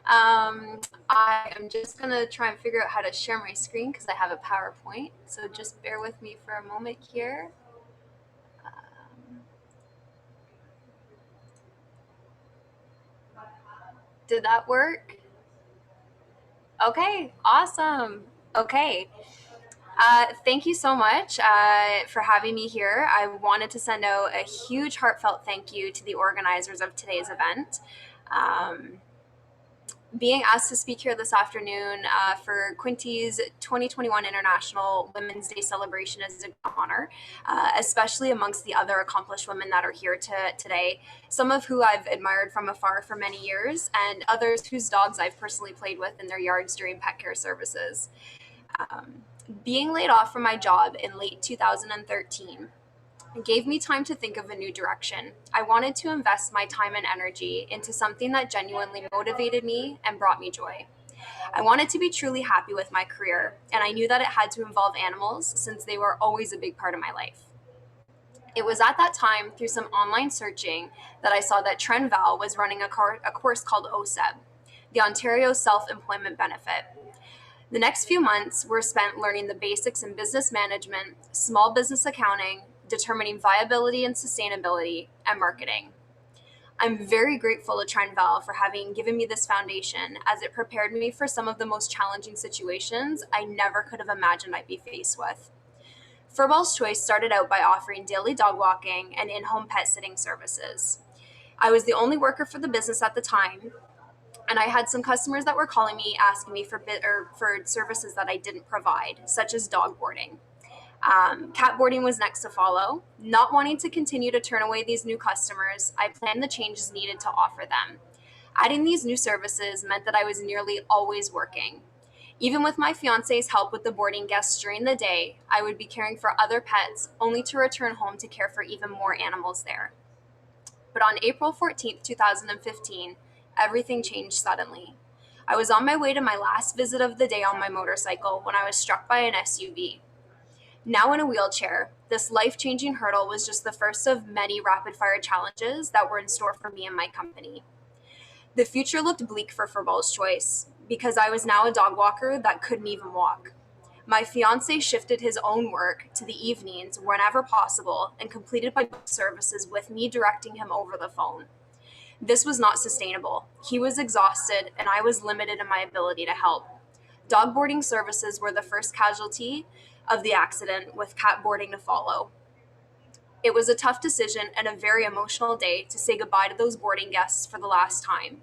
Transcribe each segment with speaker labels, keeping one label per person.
Speaker 1: I am just going to try and figure out how to share my screen because I have a PowerPoint. So just bear with me for a moment here. Did that work? Okay, awesome. Okay. Thank you so much for having me here. I wanted to send out a huge heartfelt thank you to the organizers of today's event. Being asked to speak here this afternoon for Quinte's 2021 International Women's Day celebration is an honor, especially amongst the other accomplished women that are here today, some of who I've admired from afar for many years, and others whose dogs I've personally played with in their yards during pet care services. Being laid off from my job in late 2013 gave me time to think of a new direction. I wanted to invest my time and energy into something that genuinely motivated me and brought me joy. I wanted to be truly happy with my career, and I knew that it had to involve animals since they were always a big part of my life. It was at that time, through some online searching, that I saw that Trenval was running a course called OSEB, the Ontario Self-Employment Benefit. The next few months were spent learning the basics in business management, small business accounting, determining viability and sustainability, and marketing. I'm very grateful to Trenval for having given me this foundation, as it prepared me for some of the most challenging situations I never could have imagined I'd be faced with. Furball's Choice started out by offering daily dog walking and in-home pet sitting services. I was the only worker for the business at the time, and I had some customers that were calling me asking me for services that I didn't provide, such as dog boarding. Cat boarding was next to follow. Not wanting to continue to turn away these new customers, I planned the changes needed to offer them. Adding these new services meant that I was nearly always working. Even with my fiance's help with the boarding guests during the day, I would be caring for other pets, only to return home to care for even more animals there. But on April 14th, 2015, everything changed suddenly. I was on my way to my last visit of the day on my motorcycle when I was struck by an SUV. Now in a wheelchair, this life-changing hurdle was just the first of many rapid-fire challenges that were in store for me and my company. The future looked bleak for Furball's Choice, because I was now a dog walker that couldn't even walk. My fiance shifted his own work to the evenings whenever possible and completed my services with me directing him over the phone. This was not sustainable. He was exhausted, and I was limited in my ability to help. Dog boarding services were the first casualty of the accident, with cat boarding to follow. It was a tough decision and a very emotional day to say goodbye to those boarding guests for the last time.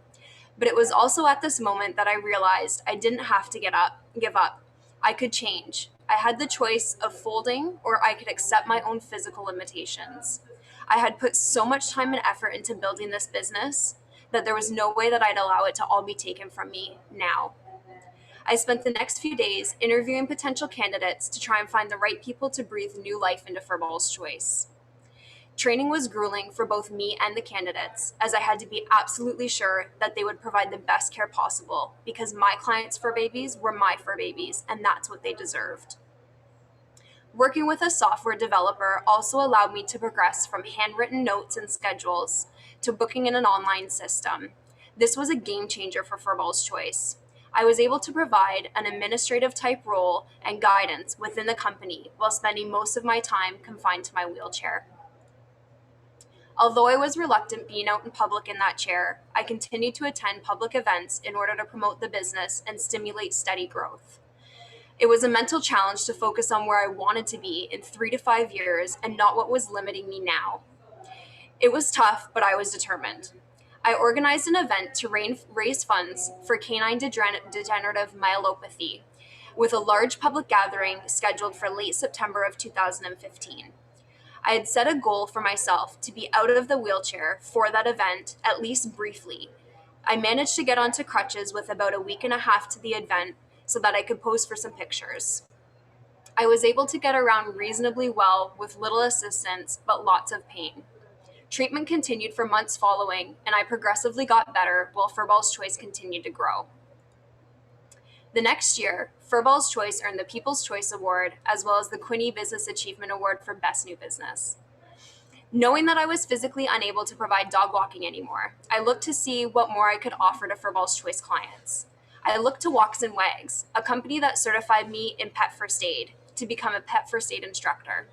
Speaker 1: But it was also at this moment that I realized I didn't have to give up. I could change. I had the choice of folding, or I could accept my own physical limitations. I had put so much time and effort into building this business that there was no way that I'd allow it to all be taken from me now. I spent the next few days interviewing potential candidates to try and find the right people to breathe new life into Furball's Choice. Training was grueling for both me and the candidates, as I had to be absolutely sure that they would provide the best care possible, because my clients' fur babies were my fur babies, and that's what they deserved. Working with a software developer also allowed me to progress from handwritten notes and schedules to booking in an online system. This was a game changer for Furball's Choice. I was able to provide an administrative type role and guidance within the company while spending most of my time confined to my wheelchair. Although I was reluctant being out in public in that chair, I continued to attend public events in order to promote the business and stimulate steady growth. It was a mental challenge to focus on where I wanted to be in 3 to 5 years and not what was limiting me now. It was tough, but I was determined. I organized an event to raise funds for canine degenerative myelopathy, with a large public gathering scheduled for late September of 2015. I had set a goal for myself to be out of the wheelchair for that event, at least briefly. I managed to get onto crutches with about a week and a half to the event so that I could pose for some pictures. I was able to get around reasonably well with little assistance, but lots of pain. Treatment continued for months following, and I progressively got better while Furball's Choice continued to grow. The next year, Furball's Choice earned the People's Choice Award, as well as the Quinte Business Achievement Award for Best New Business. Knowing that I was physically unable to provide dog walking anymore, I looked to see what more I could offer to Furball's Choice clients. I looked to Walks and Wags, a company that certified me in pet first aid, to become a pet first aid instructor.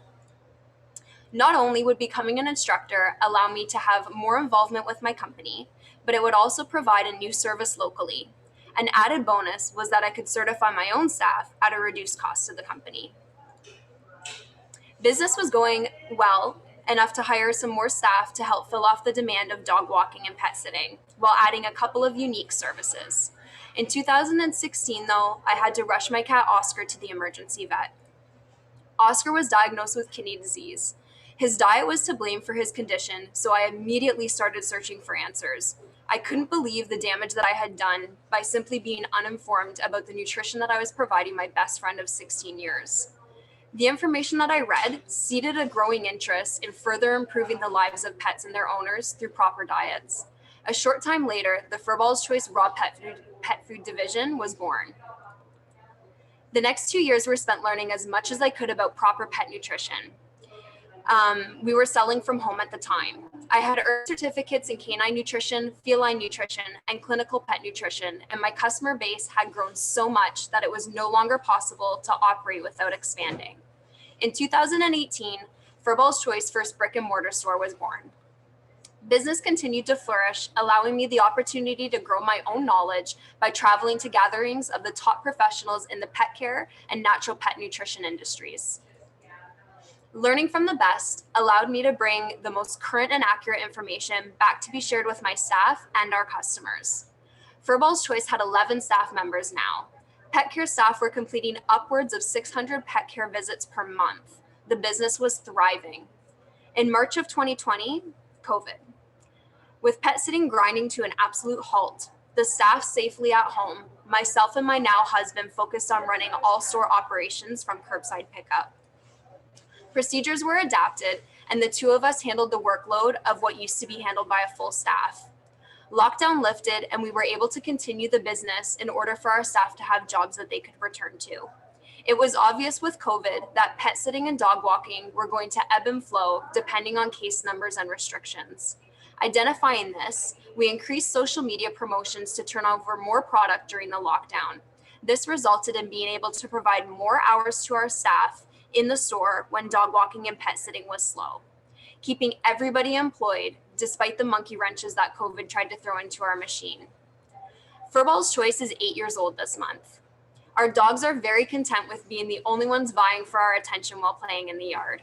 Speaker 1: Not only would becoming an instructor allow me to have more involvement with my company, but it would also provide a new service locally. An added bonus was that I could certify my own staff at a reduced cost to the company. Business was going well enough to hire some more staff to help fill off the demand of dog walking and pet sitting, while adding a couple of unique services. In 2016, though, I had to rush my cat Oscar to the emergency vet. Oscar was diagnosed with kidney disease. His diet was to blame for his condition, so I immediately started searching for answers. I couldn't believe the damage that I had done by simply being uninformed about the nutrition that I was providing my best friend of 16 years. The information that I read seeded a growing interest in further improving the lives of pets and their owners through proper diets. A short time later, the Furball's Choice Raw Pet Food Division was born. The next 2 years were spent learning as much as I could about proper pet nutrition. We were selling from home at the time. I had earned certificates in canine nutrition, feline nutrition, and clinical pet nutrition, and my customer base had grown so much that it was no longer possible to operate without expanding. In 2018, Furball's Choice first brick and mortar store was born. Business continued to flourish, allowing me the opportunity to grow my own knowledge by traveling to gatherings of the top professionals in the pet care and natural pet nutrition industries. Learning from the best allowed me to bring the most current and accurate information back to be shared with my staff and our customers. Furball's Choice had 11 staff members now. Pet care staff were completing upwards of 600 pet care visits per month. The business was thriving. In March of 2020, COVID. With pet sitting grinding to an absolute halt, the staff safely at home, myself and my now husband focused on running all store operations from curbside pickup. Procedures were adapted, and the two of us handled the workload of what used to be handled by a full staff. Lockdown lifted, and we were able to continue the business in order for our staff to have jobs that they could return to. It was obvious with COVID that pet sitting and dog walking were going to ebb and flow depending on case numbers and restrictions. Identifying this, we increased social media promotions to turn over more product during the lockdown. This resulted in being able to provide more hours to our staff in the store when dog walking and pet sitting was slow, keeping everybody employed despite the monkey wrenches that COVID tried to throw into our machine. Furball's Choice is 8 years old this month. Our dogs are very content with being the only ones vying for our attention while playing in the yard.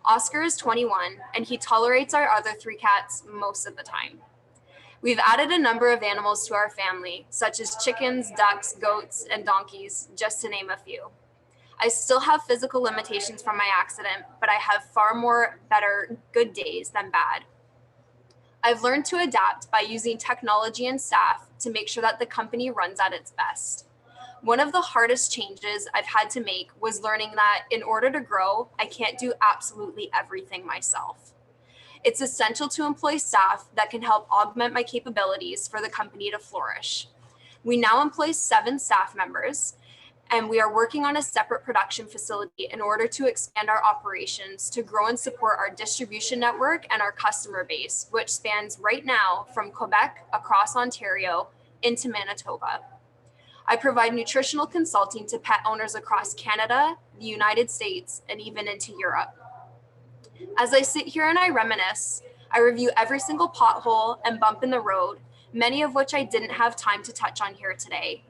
Speaker 1: Oscar is 21, and he tolerates our other 3 cats most of the time. We've added a number of animals to our family, such as chickens, ducks, goats, and donkeys, just to name a few. I still have physical limitations from my accident, but I have far more better good days than bad. I've learned to adapt by using technology and staff to make sure that the company runs at its best. One of the hardest changes I've had to make was learning that in order to grow, I can't do absolutely everything myself. It's essential to employ staff that can help augment my capabilities for the company to flourish. We now employ 7 staff members, and we are working on a separate production facility in order to expand our operations to grow and support our distribution network and our customer base, which spans right now from Quebec across Ontario into Manitoba. I provide nutritional consulting to pet owners across Canada, the United States, and even into Europe. As I sit here and I reminisce, I review every single pothole and bump in the road, many of which I didn't have time to touch on here today.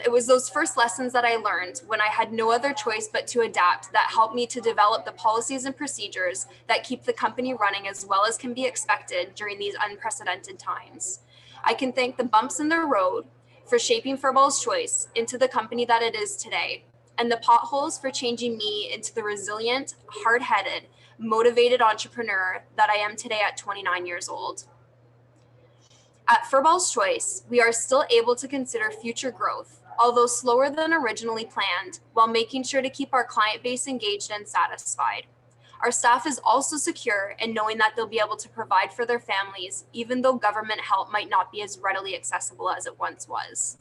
Speaker 1: It was those first lessons that I learned when I had no other choice but to adapt that helped me to develop the policies and procedures that keep the company running as well as can be expected during these unprecedented times. I can thank the bumps in the road for shaping Furball's Choice into the company that it is today, and the potholes for changing me into the resilient, hard-headed, motivated entrepreneur that I am today at 29 years old. At Furball's Choice, we are still able to consider future growth, although slower than originally planned, while making sure to keep our client base engaged and satisfied. Our staff is also secure in knowing that they'll be able to provide for their families, even though government help might not be as readily accessible as it once was.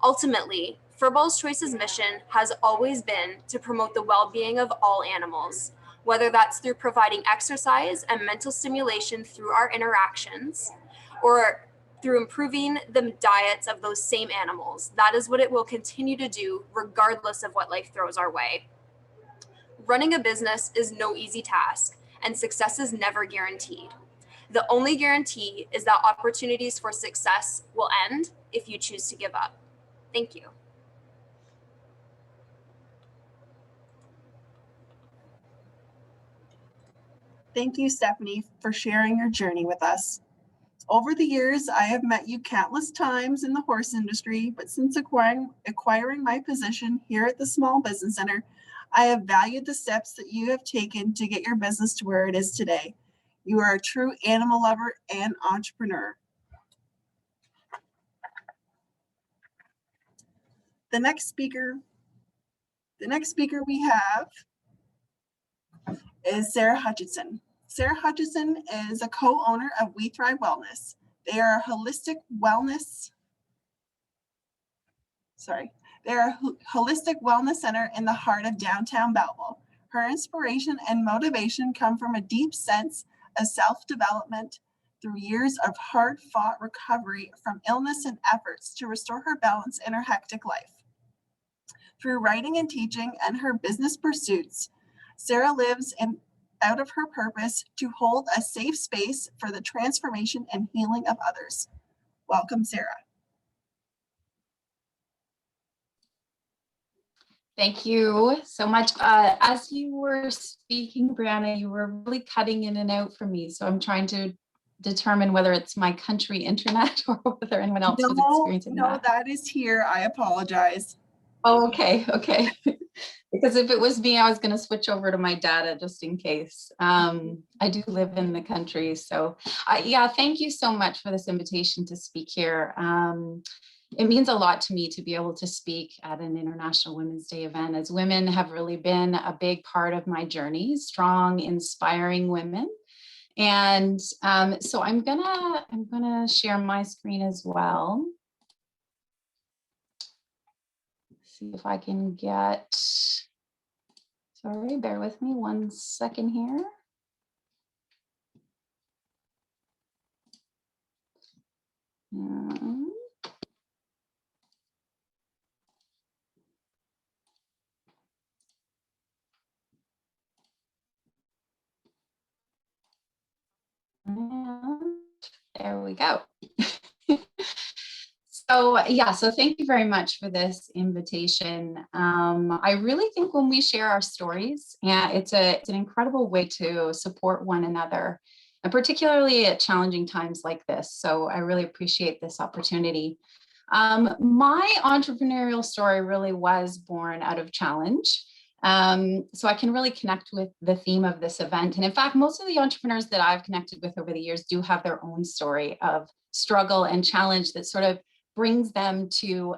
Speaker 1: Ultimately, Furball's Choice's mission has always been to promote the well-being of all animals, whether that's through providing exercise and mental stimulation through our interactions, or through improving the diets of those same animals. That is what it will continue to do, regardless of what life throws our way. Running a business is no easy task, and success is never guaranteed. The only guarantee is that opportunities for success will end if you choose to give up. Thank you.
Speaker 2: Thank you, Stephanie, for sharing your journey with us. Over the years, I have met you countless times in the horse industry, but since acquiring my position here at the Small Business Center, I have valued the steps that you have taken to get your business to where it is today. You are a true animal lover and entrepreneur. The next speaker we have is Sarah Hutchison. Sarah Hutchison is a co-owner of We Thrive Wellness. They are a holistic wellness center in the heart of downtown Belleville. Her inspiration and motivation come from a deep sense of self-development through years of hard-fought recovery from illness and efforts to restore her balance in her hectic life. Through writing and teaching and her business pursuits, Sarah lives out of her purpose to hold a safe space for the transformation and healing of others. Welcome, Sarah.
Speaker 3: Thank you so much. As you were speaking, Brianna, you were really cutting in and out for me. So I'm trying to determine whether it's my country internet or whether anyone else was experiencing that.
Speaker 2: No, that is here. I apologize.
Speaker 3: Oh, okay. Because if it was me, I was going to switch over to my data just in case. I do live in the country. So yeah, thank you so much for this invitation to speak here. It means a lot to me to be able to speak at an International Women's Day event, as women have really been a big part of my journey, strong, inspiring women. And so I'm gonna share my screen as well. See if I can get, sorry, bear with me 1 second here. And there we go. So thank you very much for this invitation. I really think when we share our stories, it's an incredible way to support one another, and particularly at challenging times like this. So I really appreciate this opportunity. My entrepreneurial story really was born out of challenge. So I can really connect with the theme of this event. And in fact, most of the entrepreneurs that I've connected with over the years do have their own story of struggle and challenge that sort of brings them to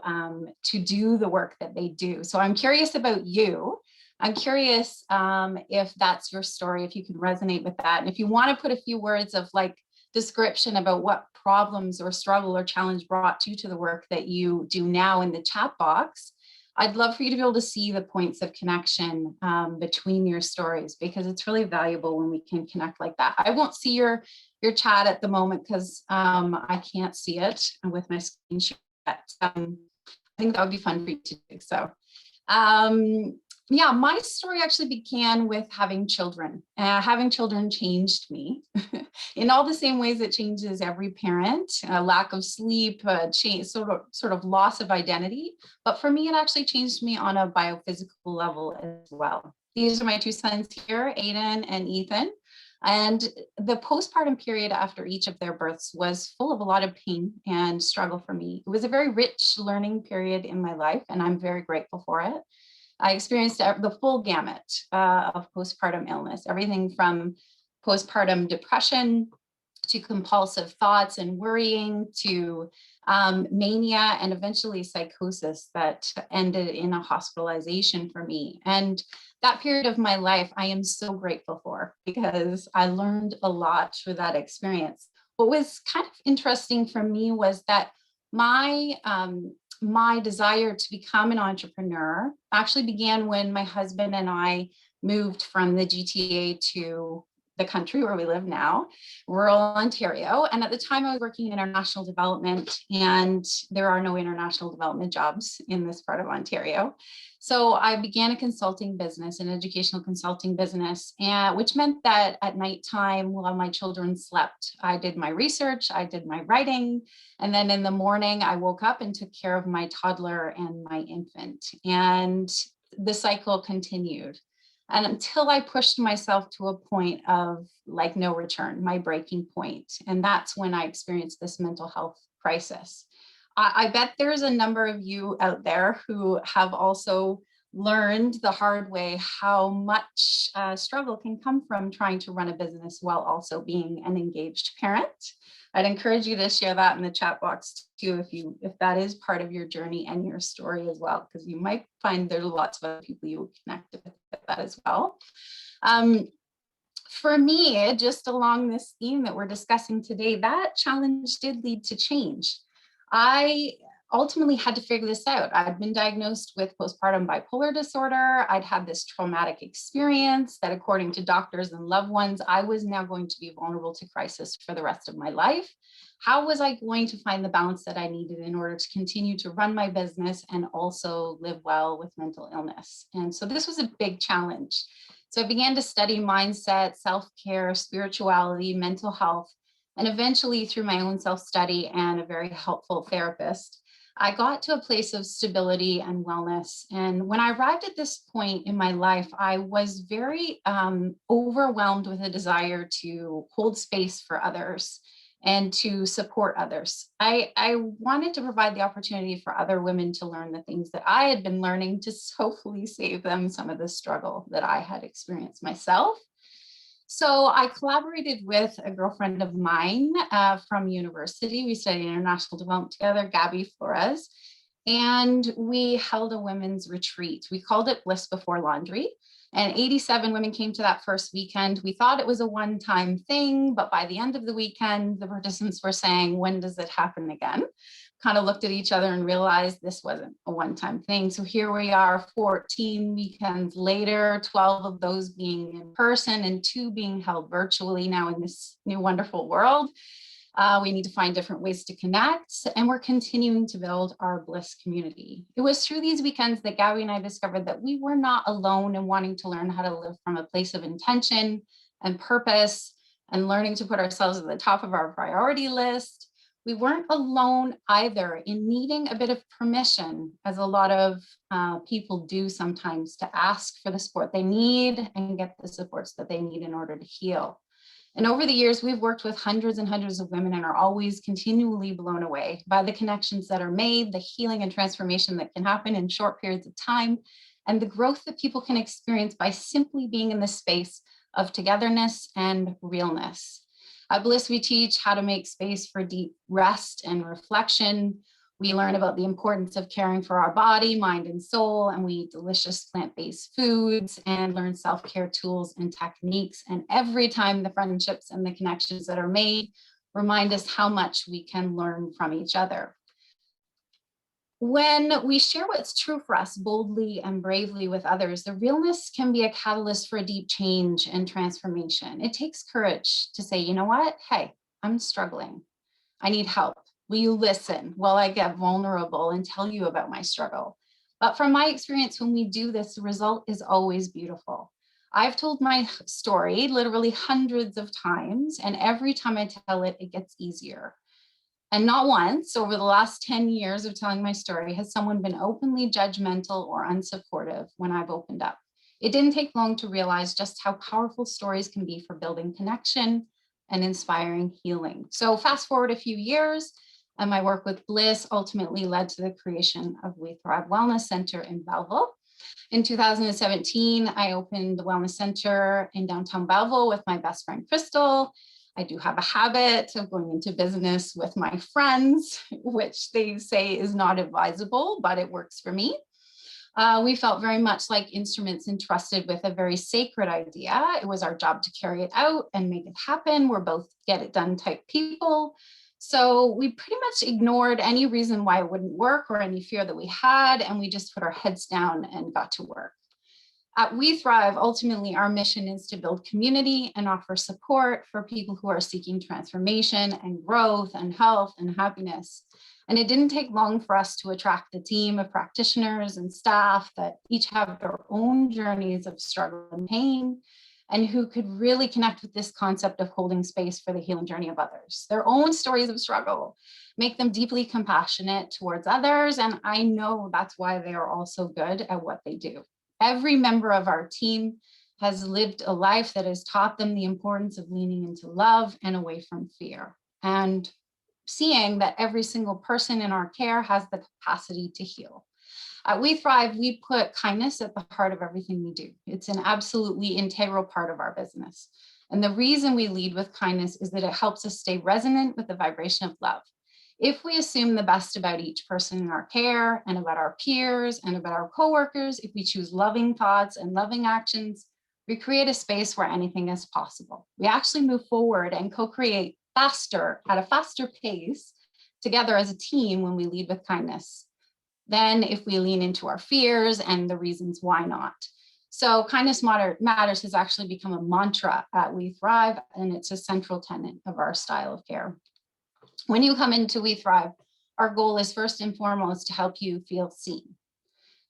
Speaker 3: do the work that they do. So I'm curious about you. I'm curious if that's your story, if you can resonate with that. And if you want to put a few words of like description about what problems or struggle or challenge brought you to the work that you do now in the chat box, I'd love for you to be able to see the points of connection between your stories, because it's really valuable when we can connect like that. I won't see your chat at the moment because I can't see it with my screen share. I think that would be fun for you to do. So yeah, my story actually began with having children. Having children changed me in all the same ways it changes every parent. Lack of sleep, sort of loss of identity. But for me, it actually changed me on a biophysical level as well. These are my two sons here, Aiden and Ethan. And the postpartum period after each of their births was full of a lot of pain and struggle for me. It was a very rich learning period in my life, and I'm very grateful for it. I experienced the full gamut of postpartum illness, everything from postpartum depression to compulsive thoughts and worrying to mania and eventually psychosis that ended in a hospitalization for me. And that period of my life, I am so grateful for, because I learned a lot through that experience. What was kind of interesting for me was that my desire to become an entrepreneur actually began when my husband and I moved from the GTA to the country where we live now, rural Ontario. And at the time I was working in international development, and there are no international development jobs in this part of Ontario. So I began a consulting business, an educational consulting business, which meant that at nighttime while my children slept, I did my research, I did my writing, and then in the morning I woke up and took care of my toddler and my infant. And the cycle continued. And until I pushed myself to a point of like no return, my breaking point. And that's when I experienced this mental health crisis. I bet there's a number of you out there who have also learned the hard way how much struggle can come from trying to run a business while also being an engaged parent. I'd encourage you to share that in the chat box too, if that is part of your journey and your story as well, because you might find there's lots of other people you connect with that as well. For me, just along this theme that we're discussing today, that challenge did lead to change. I ultimately had to figure this out. I'd been diagnosed with postpartum bipolar disorder. I'd had this traumatic experience that, according to doctors and loved ones, I was now going to be vulnerable to crisis for the rest of my life. How was I going to find the balance that I needed in order to continue to run my business and also live well with mental illness? And so this was a big challenge. So I began to study mindset, self-care, spirituality, mental health, and eventually through my own self-study and a very helpful therapist, I got to a place of stability and wellness. And when I arrived at this point in my life, I was very overwhelmed with a desire to hold space for others and to support others. I wanted to provide the opportunity for other women to learn the things that I had been learning to hopefully save them some of the struggle that I had experienced myself. So I collaborated with a girlfriend of mine from university. We studied international development together, Gabby Flores, and we held a women's retreat. We called it Bliss Before Laundry, and 87 women came to that first weekend. We thought it was a one-time thing, but by the end of the weekend, the participants were saying, when does it happen again? Kind of looked at each other and realized this wasn't a one-time thing. So here we are 14 weekends later, 12 of those being in person and 2 being held virtually now in this new wonderful world. We need to find different ways to connect, and we're continuing to build our Bliss community. It was through these weekends that Gabby and I discovered that we were not alone in wanting to learn how to live from a place of intention and purpose and learning to put ourselves at the top of our priority list. We weren't alone either in needing a bit of permission, as a lot of people do sometimes, to ask for the support they need and get the supports that they need in order to heal. And over the years, we've worked with hundreds and hundreds of women and are always continually blown away by the connections that are made, the healing and transformation that can happen in short periods of time, and the growth that people can experience by simply being in the space of togetherness and realness. At Bliss, we teach how to make space for deep rest and reflection. We learn about the importance of caring for our body, mind, and soul, and we eat delicious plant-based foods and learn self-care tools and techniques. And every time the friendships and the connections that are made remind us how much we can learn from each other. When we share what's true for us boldly and bravely with others, the realness can be a catalyst for deep change and transformation. It takes courage to say, you know what? Hey, I'm struggling. I need help. Will you listen while I get vulnerable and tell you about my struggle? But from my experience, when we do this, the result is always beautiful. I've told my story literally hundreds of times, and every time I tell it, it gets easier. And not once over the last 10 years of telling my story has someone been openly judgmental or unsupportive when I've opened up. It didn't take long to realize just how powerful stories can be for building connection and inspiring healing. So fast forward a few years, and my work with Bliss ultimately led to the creation of We Thrive Wellness Center in Belleville. In 2017, I opened the Wellness Center in downtown Belleville with my best friend, Crystal. I do have a habit of going into business with my friends, which they say is not advisable, but it works for me. We felt very much like instruments entrusted with a very sacred idea. It was our job to carry it out and make it happen. We're both get it done type people. So we pretty much ignored any reason why it wouldn't work or any fear that we had, and we just put our heads down and got to work. At We Thrive, ultimately, our mission is to build community and offer support for people who are seeking transformation and growth and health and happiness. And it didn't take long for us to attract a team of practitioners and staff that each have their own journeys of struggle and pain, and who could really connect with this concept of holding space for the healing journey of others. Their own stories of struggle make them deeply compassionate towards others, and I know that's why they are all so good at what they do. Every member of our team has lived a life that has taught them the importance of leaning into love and away from fear, and seeing that every single person in our care has the capacity to heal. At We Thrive, we put kindness at the heart of everything we do. It's an absolutely integral part of our business. And the reason we lead with kindness is that it helps us stay resonant with the vibration of love. If we assume the best about each person in our care and about our peers and about our coworkers, if we choose loving thoughts and loving actions, we create a space where anything is possible. We actually move forward and co-create faster, at a faster pace, together as a team when we lead with kindness. Then if we lean into our fears and the reasons why not. So kindness matters has actually become a mantra at We Thrive, and it's a central tenet of our style of care. When you come into We Thrive, our goal is first and foremost to help you feel seen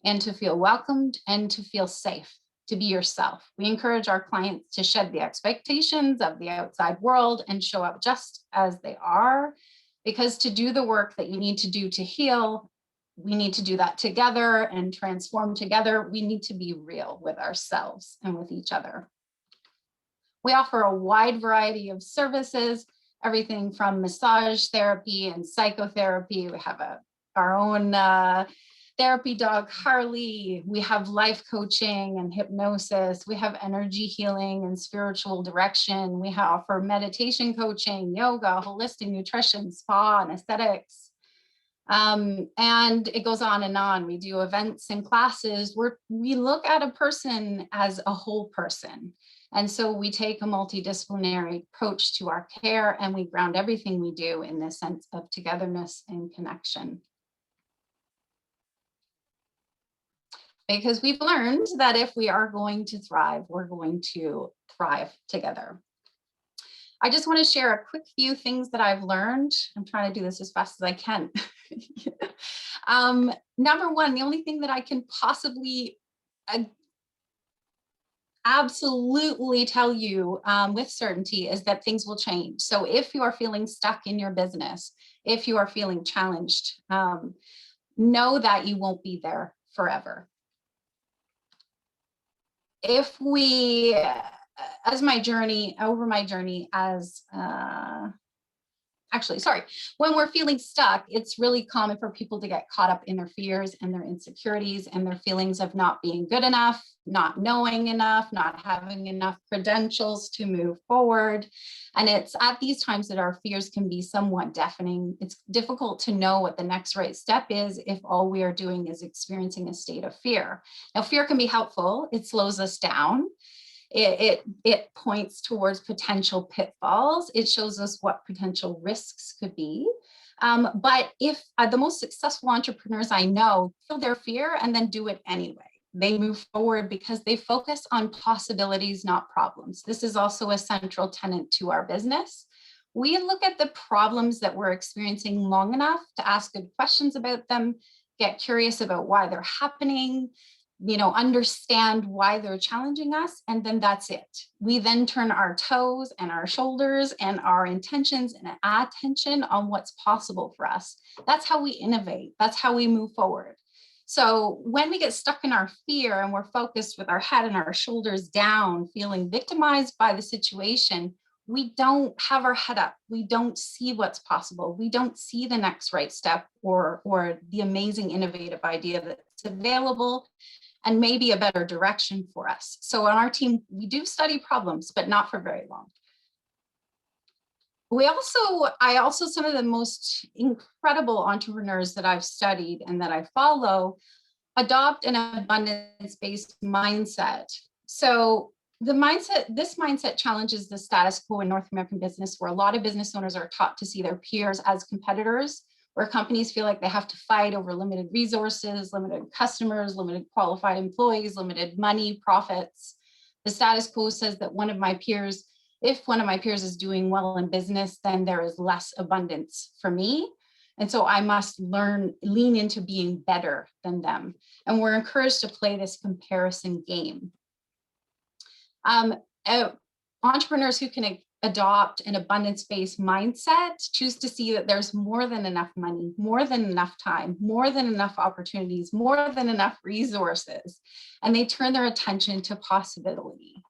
Speaker 3: and to feel welcomed and to feel safe, to be yourself. We encourage our clients to shed the expectations of the outside world and show up just as they are, because to do the work that you need to do to heal, we need to do that together and transform together. We need to be real with ourselves and with each other. We offer a wide variety of services, everything from massage therapy and psychotherapy. We have our own therapy dog, Harley. We have life coaching and hypnosis. We have energy healing and spiritual direction. We offer meditation coaching, yoga, holistic nutrition, spa, and aesthetics. And it goes on and on. We do events and classes where we look at a person as a whole person. And so we take a multidisciplinary approach to our care, and we ground everything we do in this sense of togetherness and connection. Because we've learned that if we are going to thrive, we're going to thrive together. I just want to share a quick few things that I've learned. I'm trying to do this as fast as I can. Number one, the only thing that I can possibly absolutely tell you with certainty is that things will change. So if you are feeling stuck in your business, if you are feeling challenged, know that you won't be there forever. If we, when we're feeling stuck, it's really common for people to get caught up in their fears and their insecurities and their feelings of not being good enough, not knowing enough, not having enough credentials to move forward. And it's at these times that our fears can be somewhat deafening. It's difficult to know what the next right step is if all we are doing is experiencing a state of fear. Now, fear can be helpful. It slows us down. It points towards potential pitfalls. It shows us what potential risks could be. But if the most successful entrepreneurs I know feel their fear and then do it anyway, they move forward because they focus on possibilities, not problems. This is also a central tenet to our business. We look at the problems that we're experiencing long enough to ask good questions about them, get curious about why they're happening, understand why they're challenging us, and then that's it. We then turn our toes and our shoulders and our intentions and attention on what's possible for us. That's how we innovate. That's how we move forward. So when we get stuck in our fear and we're focused with our head and our shoulders down, feeling victimized by the situation, we don't have our head up. We don't see what's possible. We don't see the next right step or the amazing innovative idea that's available and maybe a better direction for us. So on our team, we do study problems, but not for very long. Some of the most incredible entrepreneurs that I've studied and that I follow adopt an abundance-based mindset. So this mindset challenges the status quo in North American business, where a lot of business owners are taught to see their peers as competitors where companies feel like they have to fight over limited resources, limited customers, limited qualified employees, limited money, profits. The status quo says that if one of my peers is doing well in business, then there is less abundance for me. And so I must lean into being better than them. And we're encouraged to play this comparison game. Entrepreneurs who can adopt an abundance-based mindset choose to see that there's more than enough money, more than enough time, more than enough opportunities, more than enough resources, and they turn their attention to possibility.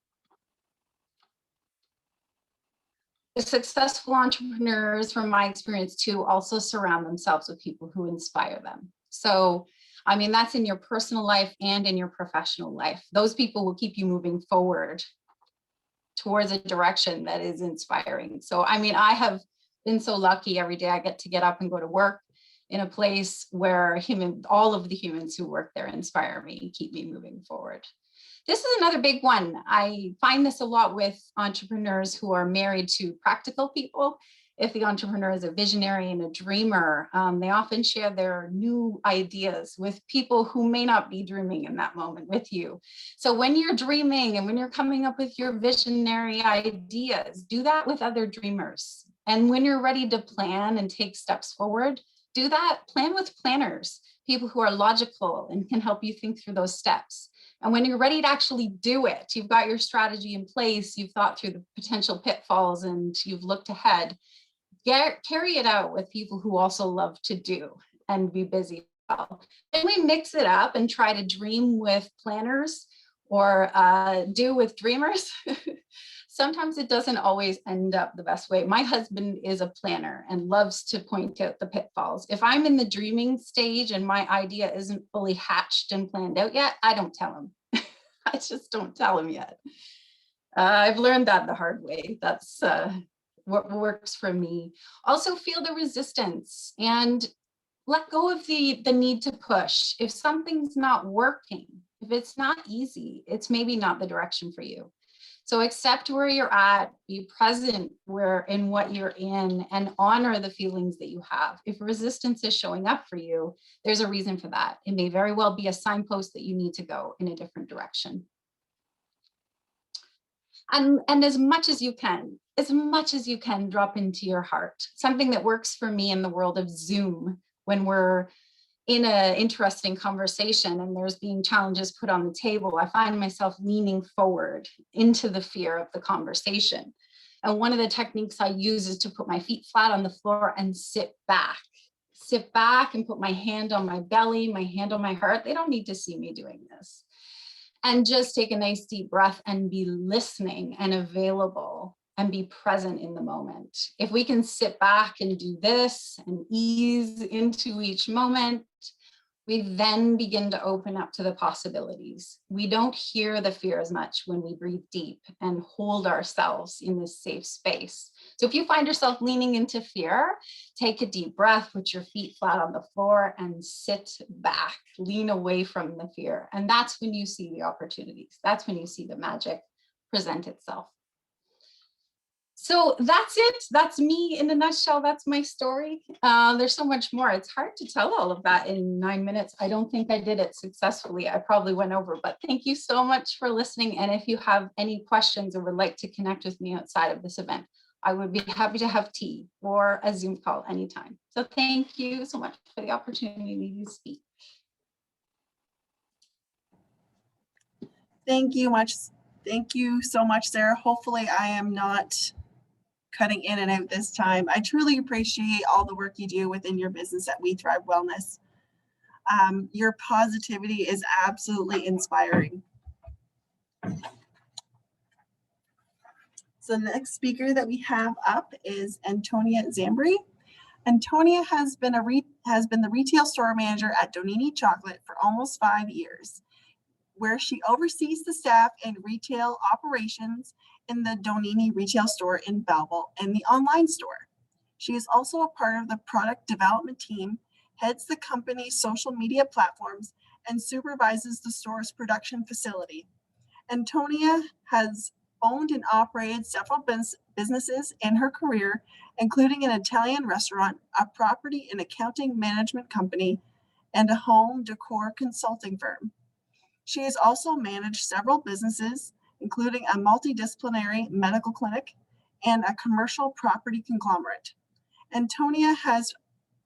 Speaker 3: The successful entrepreneurs, from my experience too, also surround themselves with people who inspire them. So, I mean, that's in your personal life and in your professional life. Those people will keep you moving forward towards a direction that is inspiring. So, I mean, I have been so lucky. Every day I get to get up and go to work in a place where all of the humans who work there inspire me and keep me moving forward. This is another big one. I find this a lot with entrepreneurs who are married to practical people. If the entrepreneur is a visionary and a dreamer, they often share their new ideas with people who may not be dreaming in that moment with you. So when you're dreaming and when you're coming up with your visionary ideas, do that with other dreamers. And when you're ready to plan and take steps forward, do that, plan with planners, people who are logical and can help you think through those steps. And when you're ready to actually do it, you've got your strategy in place, you've thought through the potential pitfalls and you've looked ahead, carry it out with people who also love to do and be busy. Then we mix it up and try to dream with planners or do with dreamers. Sometimes it doesn't always end up the best way. My husband is a planner and loves to point out the pitfalls. If I'm in the dreaming stage and my idea isn't fully hatched and planned out yet, I don't tell him. I just don't tell him yet. I've learned that the hard way. That's what works for me. Also feel the resistance and let go of the need to push. If something's not working, if it's not easy, it's maybe not the direction for you. So accept where you're at, be present in what you're in, and honor the feelings that you have. If resistance is showing up for you, there's a reason for that. It may very well be a signpost that you need to go in a different direction. And as much as you can, drop into your heart. Something that works for me in the world of Zoom, when we're in an interesting conversation and there's being challenges put on the table, I find myself leaning forward into the fear of the conversation. And one of the techniques I use is to put my feet flat on the floor and sit back and put my hand on my belly, my hand on my heart. They don't need to see me doing this. And just take a nice deep breath and be listening and available and be present in the moment. If we can sit back and do this and ease into each moment, we then begin to open up to the possibilities. We don't hear the fear as much when we breathe deep and hold ourselves in this safe space. So if you find yourself leaning into fear, take a deep breath, put your feet flat on the floor and sit back, lean away from the fear. And that's when you see the opportunities. That's when you see the magic present itself. So that's it. That's me in a nutshell. That's my story. There's so much more. It's hard to tell all of that in 9 minutes. I don't think I did it successfully. I probably went over, but thank you so much for listening. And if you have any questions or would like to connect with me outside of this event, I would be happy to have tea or a Zoom call anytime. So thank you so much for the opportunity to speak.
Speaker 2: Thank you so much, Sarah. Hopefully I am not cutting in and out this time. I truly appreciate all the work you do within your business at We Thrive Wellness. Your positivity is absolutely inspiring. So the next speaker that we have up is Antonia Zambri. Antonia has been the retail store manager at Donaini Chocolate for almost 5 years, where she oversees the staff and retail operations in the Donini retail store in Belleville and the online store. She is also a part of the product development team, heads the company's social media platforms, and supervises the store's production facility. Antonia has owned and operated several businesses in her career, including an Italian restaurant, a property and accounting management company, and a home decor consulting firm. She has also managed several businesses, including a multidisciplinary medical clinic and a commercial property conglomerate. Antonia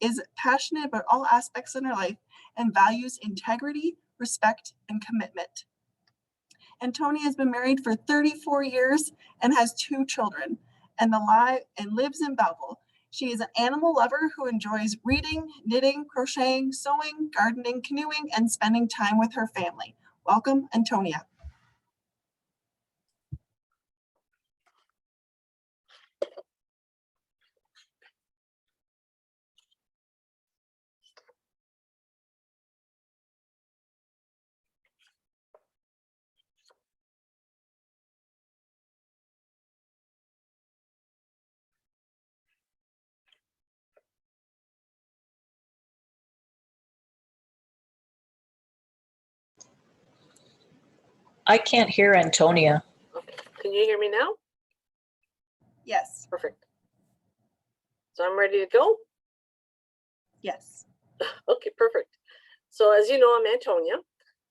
Speaker 2: is passionate about all aspects in her life and values integrity, respect, and commitment. Antonia has been married for 34 years and has 2 children and lives in Belleville. She is an animal lover who enjoys reading, knitting, crocheting, sewing, gardening, canoeing, and spending time with her family. Welcome, Antonia.
Speaker 4: I can't hear Antonia.
Speaker 5: Okay. Can you hear me now?
Speaker 2: Yes.
Speaker 5: Perfect. So I'm ready to go?
Speaker 2: Yes.
Speaker 5: Okay, perfect. So as you know, I'm Antonia,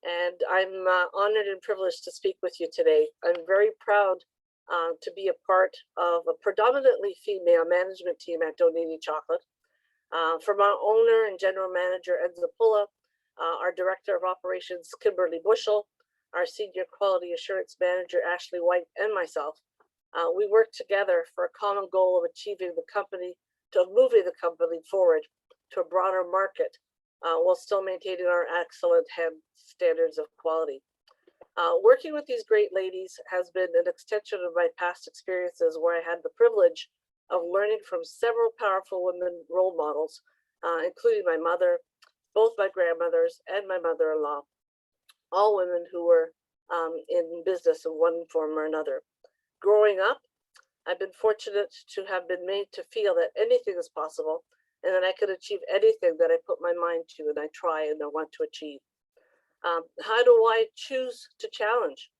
Speaker 5: and I'm honored and privileged to speak with you today. I'm very proud to be a part of a predominantly female management team at Donaini Chocolate. From our owner and general manager, Ed Zapula, our director of operations, Kimberly Bushell, our senior quality assurance manager, Ashley White, and myself. We work together for a common goal of moving the company forward to a broader market while still maintaining our excellent standards of quality. Working with these great ladies has been an extension of my past experiences where I had the privilege of learning from several powerful women role models, including my mother, both my grandmothers, and my mother-in-law, all women who were in business in one form or another. Growing up, I've been fortunate to have been made to feel that anything is possible and that I could achieve anything that I put my mind to and I try and I want to achieve. How do I choose to challenge?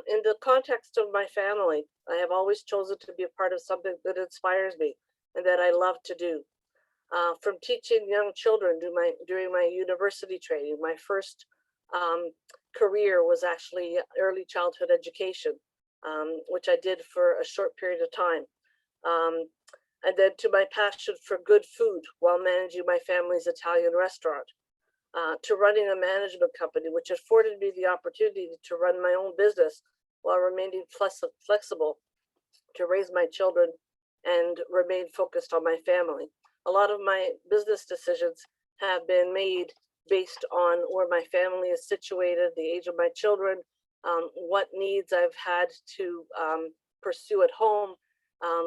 Speaker 5: In the context of my family, I have always chosen to be a part of something that inspires me and that I love to do. From teaching young children during my university training, my first career was actually early childhood education, which I did for a short period of time. And then to my passion for good food while managing my family's Italian restaurant, to running a management company, which afforded me the opportunity to run my own business while remaining flexible to raise my children and remain focused on my family. A lot of my business decisions have been made based on where my family is situated, the age of my children, what needs I've had to pursue at home,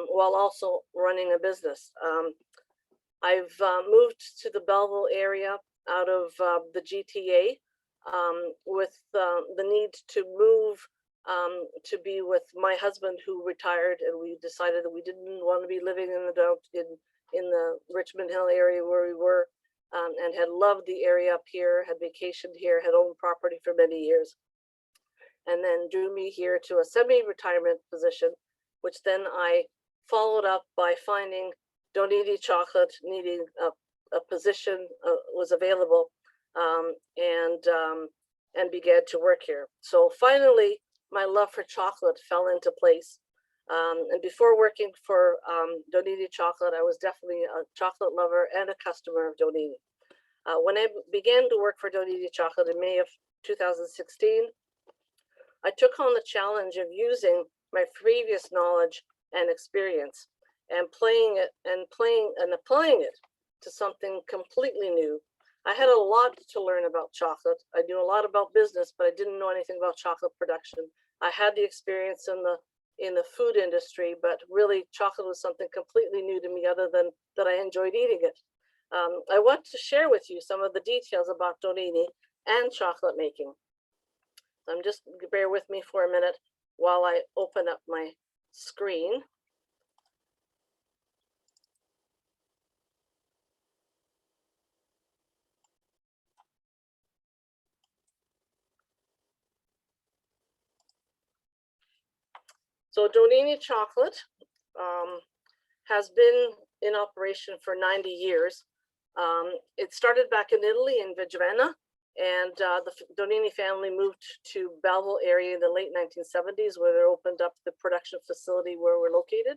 Speaker 5: while also running a business. I've moved to the Belleville area out of the GTA with the need to move to be with my husband, who retired, and we decided that we didn't want to be living in the Richmond Hill area where we were, and had loved the area up here, had vacationed here, had owned property for many years, and then drew me here to a semi-retirement position, which then I followed up by finding Donini Chocolate needing a position was available, and began to work here. So finally, my love for chocolate fell into place. And before working for Donini Chocolate, I was definitely a chocolate lover and a customer of Donini. When I began to work for Donini Chocolate in May of 2016, I took on the challenge of using my previous knowledge and experience and applying it to something completely new. I had a lot to learn about chocolate. I knew a lot about business, but I didn't know anything about chocolate production. I had the experience in the food industry, but really chocolate was something completely new to me, other than that I enjoyed eating it. I want to share with you some of the details about Donini and chocolate making. Just bear with me for a minute while I open up my screen. So Donini Chocolate has been in operation for 90 years. It started back in Italy, in Vigenna, and the Donini family moved to Belleville area in the late 1970s, where they opened up the production facility where we're located.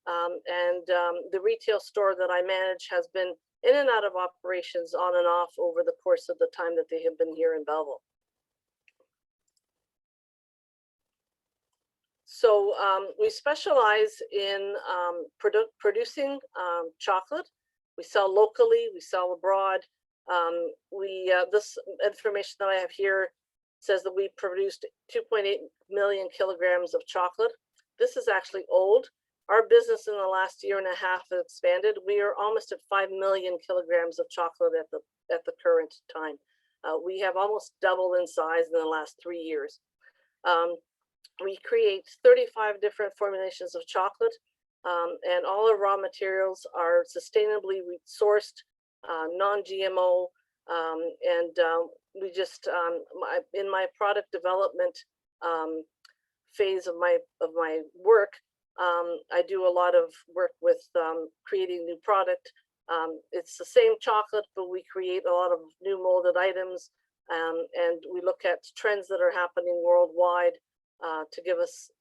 Speaker 5: The retail store that I manage has been in and out of operations on and off over the course of the time that they have been here in Belleville. So we specialize in producing chocolate. We sell locally, we sell abroad. This information that I have here says that we produced 2.8 million kilograms of chocolate. This is actually old. Our business in the last year and a half has expanded. We are almost at 5 million kilograms of chocolate at the current time. We have almost doubled in size in the last 3 years. We create 35 different formulations of chocolate, and all our raw materials are sustainably sourced, non-GMO, we just in my product development phase of my work, I do a lot of work with creating new product. It's the same chocolate, but we create a lot of new molded items, and we look at trends that are happening worldwide to give us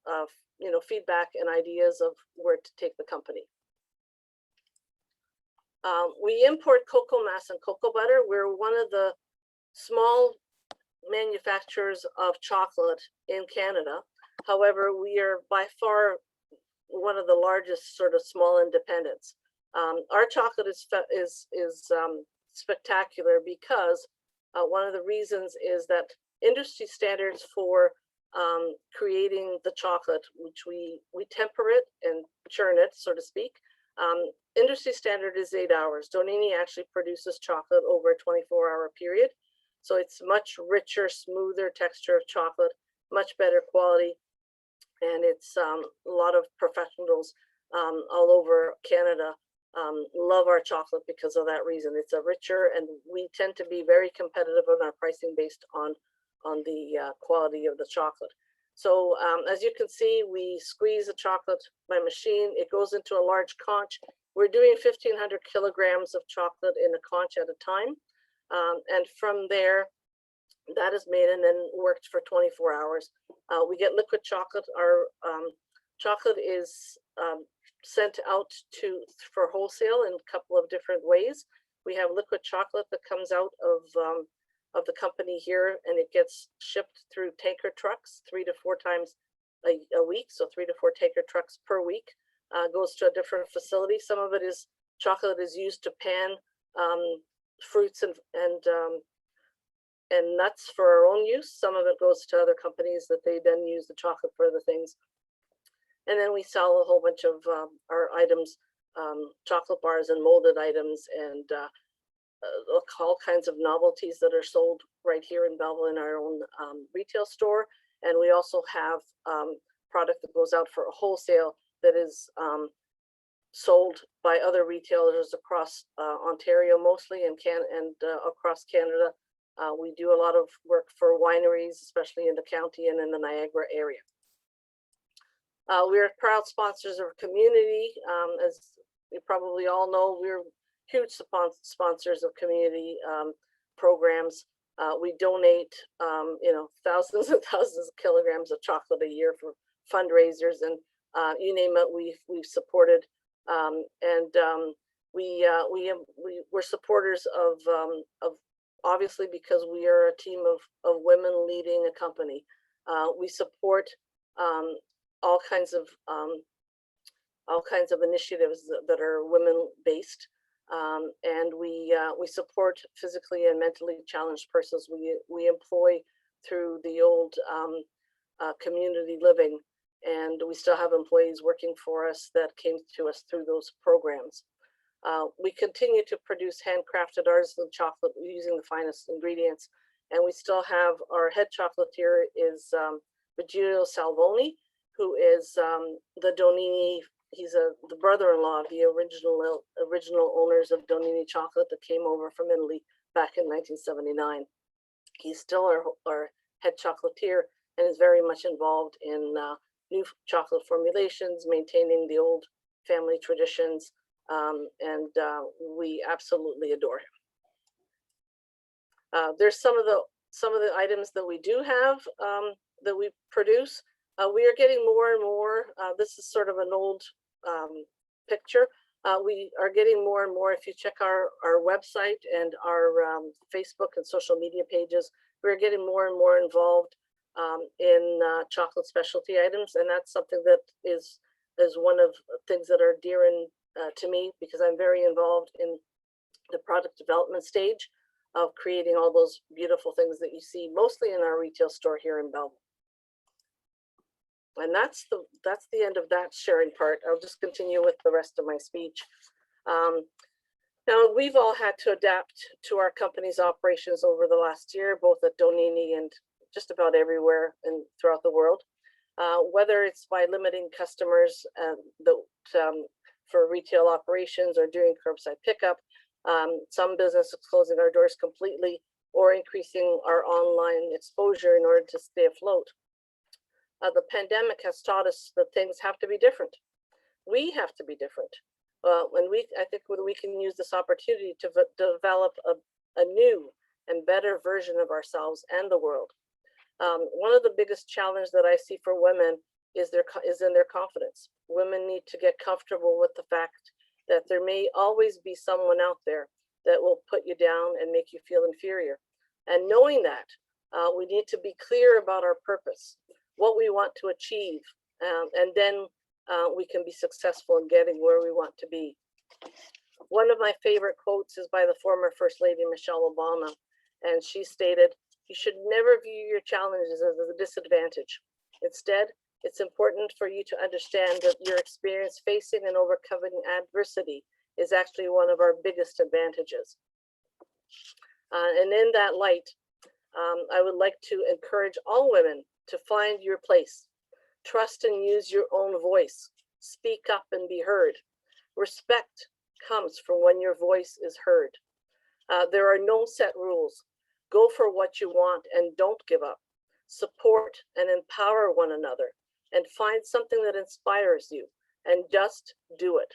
Speaker 5: feedback and ideas of where to take the company. We import cocoa mass and cocoa butter. We're one of the small manufacturers of chocolate in Canada. However, we are by far one of the largest sort of small independents. Our chocolate is spectacular because one of the reasons is that industry standards for creating the chocolate, which we temper it and churn it, so to speak. Industry standard is 8 hours. Donini actually produces chocolate over a 24-hour period. So it's much richer, smoother texture of chocolate, much better quality. And it's a lot of professionals all over Canada love our chocolate because of that reason. It's a richer, and we tend to be very competitive on our pricing based on the quality of the chocolate. So as you can see, we squeeze the chocolate by machine. It goes into a large conch. We're doing 1,500 kilograms of chocolate in a conch at a time. And from there, that is made and then worked for 24 hours. We get liquid chocolate. Our chocolate is sent out for wholesale in a couple of different ways. We have liquid chocolate that comes out of the company here, and it gets shipped through tanker trucks 3 to 4 times a week. So 3 to 4 tanker trucks per week, goes to a different facility. Some of it is chocolate is used to pan fruits and nuts for our own use. Some of it goes to other companies that they then use the chocolate for other things. And then we sell a whole bunch of our items, chocolate bars and molded items, and all kinds of novelties that are sold right here in Belleville in our own retail store. And we also have product that goes out for a wholesale that is sold by other retailers across Ontario mostly, and across Canada. We do a lot of work for wineries, especially in the county and in the Niagara area. We are proud sponsors of community. As you probably all know, we're huge sponsors of community programs. We donate, thousands and thousands of kilograms of chocolate a year for fundraisers, and you name it, we've supported. We're supporters of obviously, because we are a team of women leading a company. We support all kinds of initiatives that are women based. And we support physically and mentally challenged persons. We employ through the old community living, and we still have employees working for us that came to us through those programs. We continue to produce handcrafted artisan chocolate using the finest ingredients, and we still have our head chocolatier is Virgilio Salvoni, who is the Donini. He's the brother-in-law of the original owners of Donini Chocolate that came over from Italy back in 1979. He's still our head chocolatier and is very much involved in new chocolate formulations, maintaining the old family traditions, and we absolutely adore him. There's some of the items that we do have that we produce. We are getting more and more. This is sort of an old picture. We are getting more and more. If you check our website and our Facebook and social media pages, we're getting more and more involved in chocolate specialty items, and that's something that is one of the things that are dear and to me, because I'm very involved in the product development stage of creating all those beautiful things that you see mostly in our retail store here in Belleville. And that's the end of that sharing part. I'll just continue with the rest of my speech. Now, we've all had to adapt to our company's operations over the last year, both at Donini and just about everywhere and throughout the world. Whether it's by limiting customers for retail operations or doing curbside pickup, some businesses closing our doors completely or increasing our online exposure in order to stay afloat. The pandemic has taught us that things have to be different. We have to be different. I think we can use this opportunity to develop a new and better version of ourselves and the world. One of the biggest challenges that I see for women is in their confidence. Women need to get comfortable with the fact that there may always be someone out there that will put you down and make you feel inferior. And knowing that, we need to be clear about our purpose, what we want to achieve, and then we can be successful in getting where we want to be. One of my favorite quotes is by the former First Lady, Michelle Obama, and she stated, "You should never view your challenges as a disadvantage. Instead, it's important for you to understand that your experience facing and overcoming adversity is actually one of our biggest advantages." And in that light, I would like to encourage all women to find your place. Trust and use your own voice. Speak up and be heard. Respect comes from when your voice is heard. There are no set rules. Go for what you want and don't give up. Support and empower one another and find something that inspires you and just do it.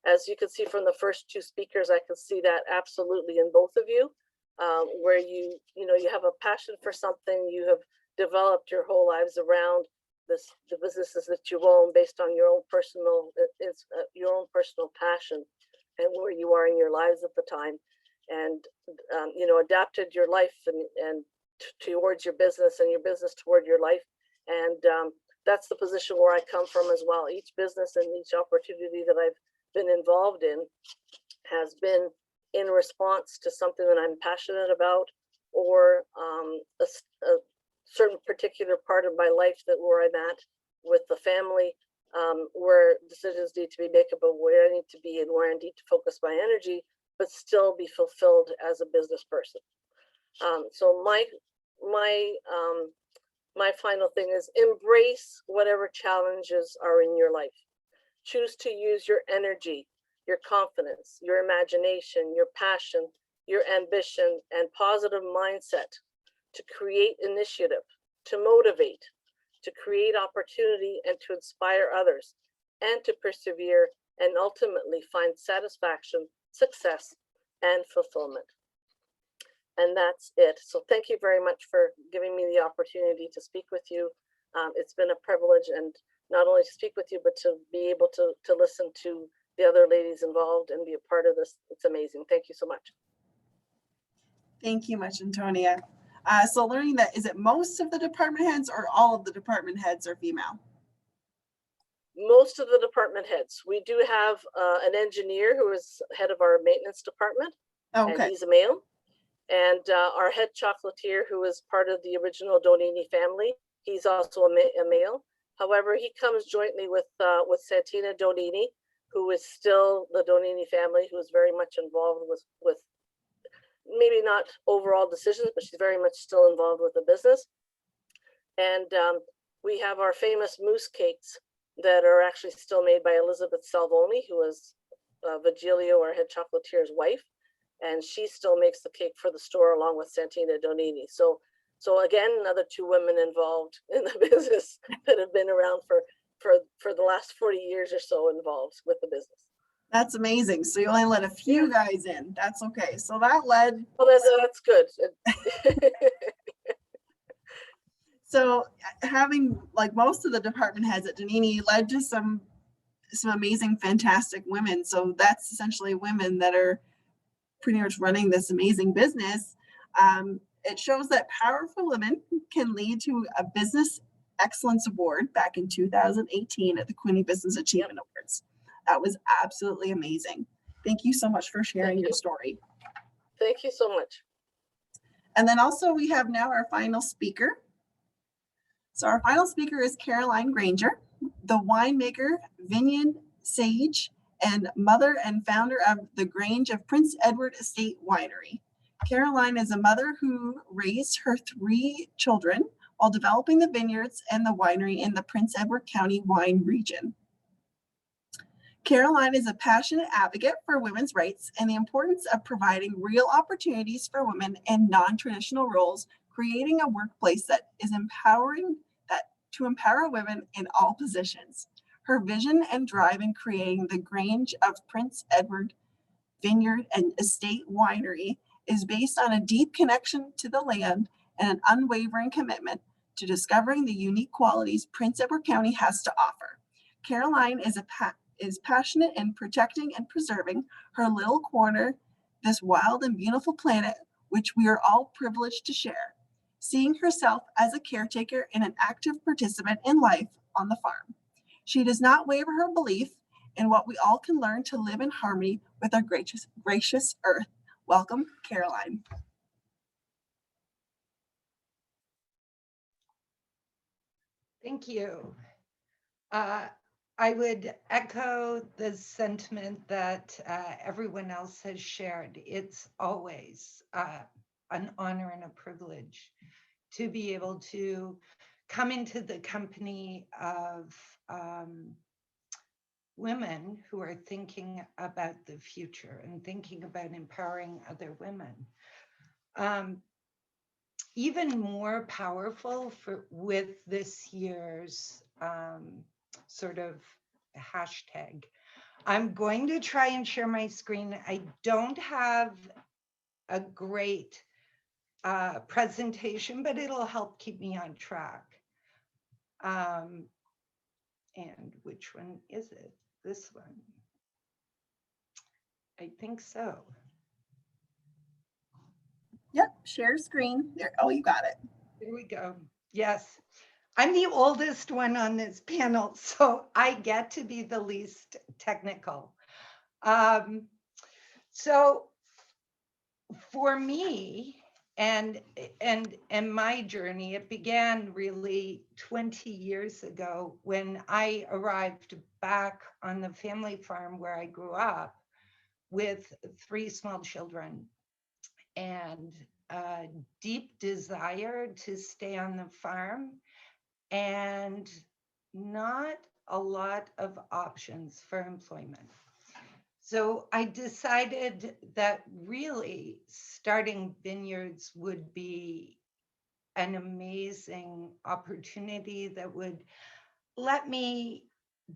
Speaker 5: As you can see from the first two speakers, I can see that absolutely in both of you, where you have a passion for something, you have developed your whole lives around the businesses that you own based on your own personal passion and where you are in your lives at the time, and adapted your life and towards your business and your business toward your life. And that's the position where I come from as well. Each business and each opportunity that I've been involved in has been in response to something that I'm passionate about, or a certain particular part of my life where I'm at with the family, where decisions need to be made about where I need to be and where I need to focus my energy, but still be fulfilled as a business person. So my final thing is embrace whatever challenges are in your life. Choose to use your energy, your confidence, your imagination, your passion, your ambition, and positive mindset to create initiative, to motivate, to create opportunity, and to inspire others, and to persevere and ultimately find satisfaction, success, and fulfillment. And that's it. So thank you very much for giving me the opportunity to speak with you. It's been a privilege, and not only to speak with you, but to be able to listen to the other ladies involved and be a part of this. It's amazing. Thank you so much.
Speaker 2: Thank you much, Antonia. So learning that, is it most of the department heads or all of the department heads are female?
Speaker 5: Most of the department heads. We do have an engineer who is head of our maintenance department, and he's a male. And our head chocolatier, who is part of the original Donini family, he's also a male. However, he comes jointly with Santina Donini, who is still the Donini family, who is very much involved with maybe not overall decisions, but she's very much still involved with the business. And we have our famous mousse cakes that are actually still made by Elizabeth Salvoni, who is Vigilio, our head chocolatier's wife. And she still makes the cake for the store along with Santina Donini. So So again, another 2 women involved in the business that have been around for the last 40 years or so involved with the business.
Speaker 2: That's amazing. So you only let a few guys in. That's okay. So that led.
Speaker 5: Well, that's good.
Speaker 2: So having like most of the department heads at Donini led to some amazing, fantastic women. So that's essentially women that are pretty much running this amazing business. It shows that powerful women can lead to a business excellence award back in 2018 at the Quinte Business Achievement Awards. That was absolutely amazing. Thank you so much for sharing your story.
Speaker 5: Thank you so much.
Speaker 2: And then also we have now our final speaker. So our final speaker is Caroline Granger, the winemaker, vineyard sage, and mother and founder of the Grange of Prince Edward Estate Winery. Caroline is a mother who raised her 3 children while developing the vineyards and the winery in the Prince Edward County wine region. Caroline is a passionate advocate for women's rights and the importance of providing real opportunities for women in non-traditional roles, creating a workplace that is empowering, to empower women in all positions. Her vision and drive in creating the Grange of Prince Edward Vineyard and Estate Winery is based on a deep connection to the land and an unwavering commitment to discovering the unique qualities Prince Edward County has to offer. Caroline is passionate in protecting and preserving her little corner, this wild and beautiful planet, which we are all privileged to share, seeing herself as a caretaker and an active participant in life on the farm. She does not waver her belief in what we all can learn to live in harmony with our gracious earth. Welcome, Caroline.
Speaker 6: Thank you. I would echo the sentiment that everyone else has shared. It's always an honor and a privilege to be able to come into the company of women who are thinking about the future and thinking about empowering other women. Even more powerful with this year's sort of hashtag. I'm going to try and share my screen. I don't have a great presentation, but it'll help keep me on track. And which one is it? This one. I think so.
Speaker 2: Yep, share screen. There. Oh, you got it.
Speaker 6: Here we go. Yes. I'm the oldest one on this panel, so I get to be the least technical. So for me and my journey, it began really 20 years ago when I arrived back on the family farm where I grew up with 3 small children and a deep desire to stay on the farm and not a lot of options for employment. So I decided that really starting vineyards would be an amazing opportunity that would let me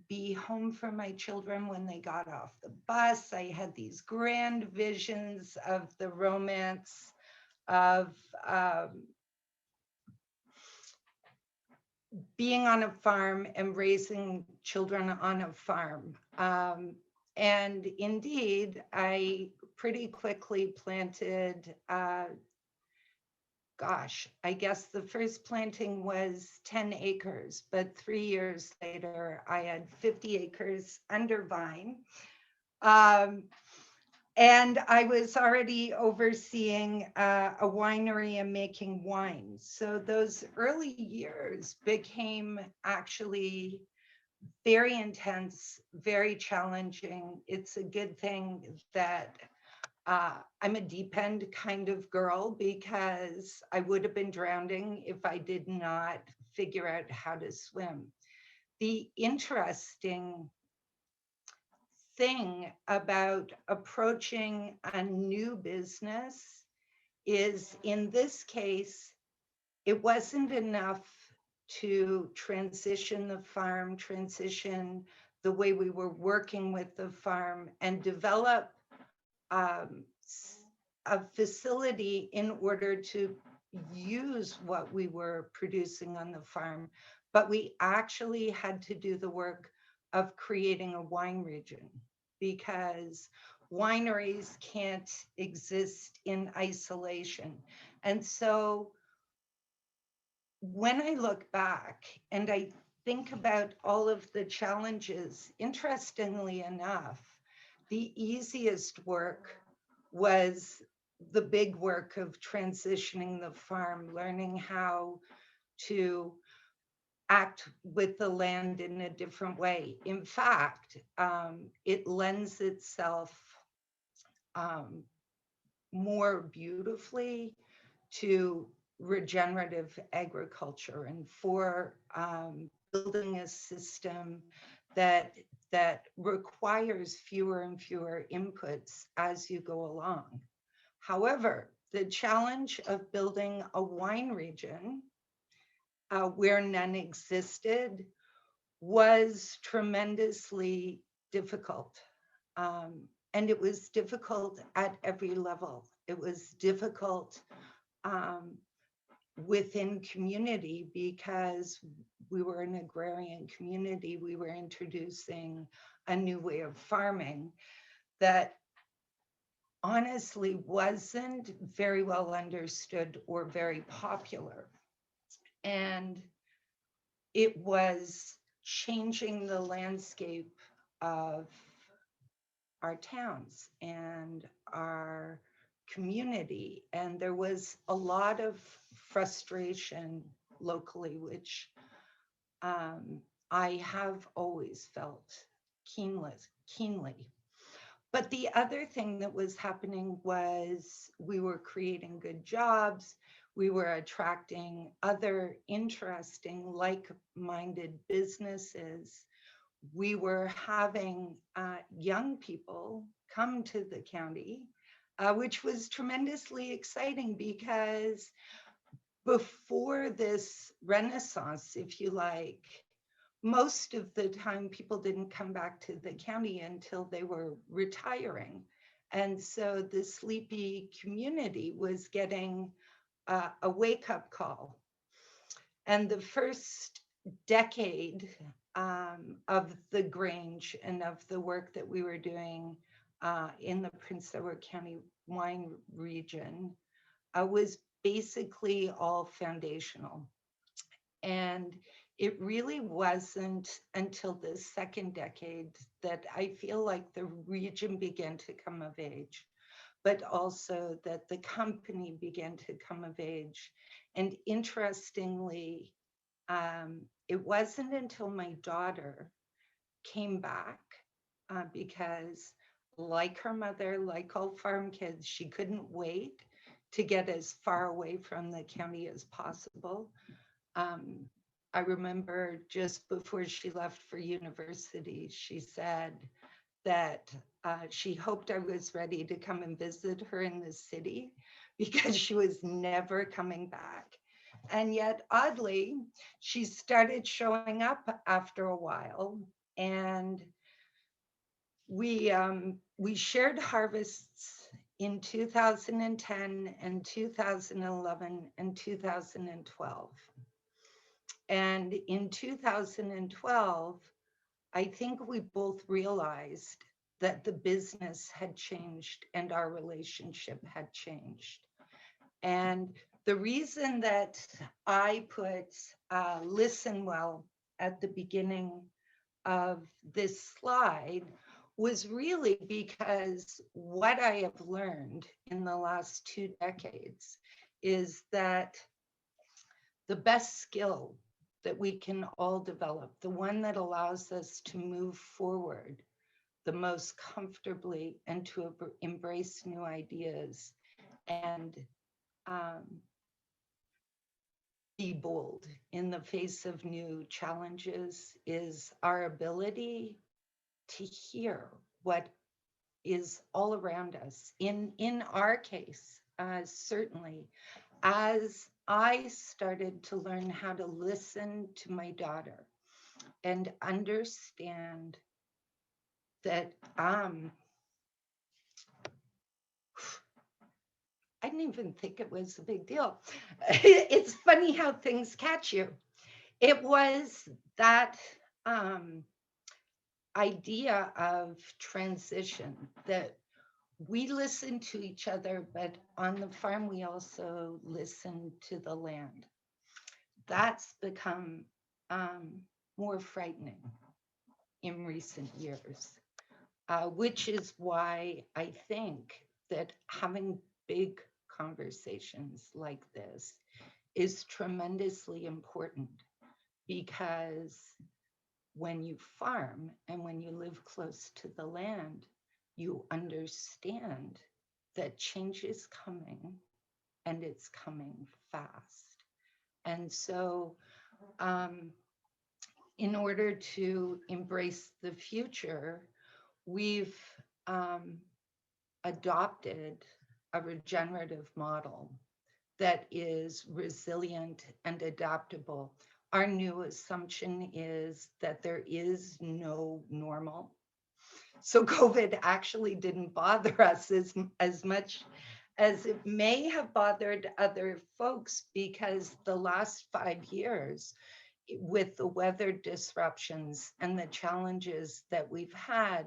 Speaker 6: be home for my children when they got off the bus. I had these grand visions of the romance of being on a farm and raising children on a farm. And indeed, I pretty quickly planted, I guess the first planting was 10 acres, but 3 years later, I had 50 acres under vine. And I was already overseeing a winery and making wine. So those early years became actually very intense, very challenging. It's a good thing that I'm a deep end kind of girl because I would have been drowning if I did not figure out how to swim. The interesting thing about approaching a new business is, in this case, it wasn't enough to transition the farm, transition the way we were working with the farm, and develop a facility in order to use what we were producing on the farm, but we actually had to do the work of creating a wine region, because wineries can't exist in isolation. And so when I look back and I think about all of the challenges, interestingly enough, the easiest work was the big work of transitioning the farm, learning how to act with the land in a different way. In fact, it lends itself more beautifully to regenerative agriculture, and for building a system that requires fewer and fewer inputs as you go along. However, the challenge of building a wine region where none existed was tremendously difficult. And it was difficult at every level. It was difficult within community, because we were an agrarian community. We were introducing a new way of farming that honestly wasn't very well understood or very popular. And it was changing the landscape of our towns and our community. And there was a lot of frustration locally, which I have always felt keenly. But the other thing that was happening was we were creating good jobs. We were attracting other interesting, like-minded businesses. We were having young people come to the county, which was tremendously exciting, because before this renaissance, if you like, most of the time people didn't come back to the county until they were retiring. And so the sleepy community was getting a wake-up call. And the first decade of the Grange and of the work that we were doing in the Prince Edward County wine region was basically all foundational. And it really wasn't until the second decade that I feel like the region began to come of age, but also that the company began to come of age. And interestingly, it wasn't until my daughter came back because, like her mother, like all farm kids, she couldn't wait to get as far away from the county as possible. I remember just before she left for university, she said that she hoped I was ready to come and visit her in the city, because she was never coming back. And yet, oddly, she started showing up after a while, and we shared harvests in 2010 and 2011 and 2012. And in 2012, I think we both realized that the business had changed and our relationship had changed. And the reason that I put listen well at the beginning of this slide was really because what I have learned in the last 2 decades is that the best skill that we can all develop, the one that allows us to move forward the most comfortably and to embrace new ideas and be bold in the face of new challenges, is our ability to hear what is all around us. In our case, certainly, as I started to learn how to listen to my daughter and understand that I didn't even think it was a big deal. It's funny how things catch you. It was that idea of transition, that we listen to each other, but on the farm, we also listen to the land. That's become more frightening in recent years, which is why I think that having big conversations like this is tremendously important, because when you farm and when you live close to the land, you understand that change is coming and it's coming fast. And so, in order to embrace the future, we've adopted a regenerative model that is resilient and adaptable. Our new assumption is that there is no normal. So COVID actually didn't bother us as much as it may have bothered other folks, because the last 5 years, with the weather disruptions and the challenges that we've had,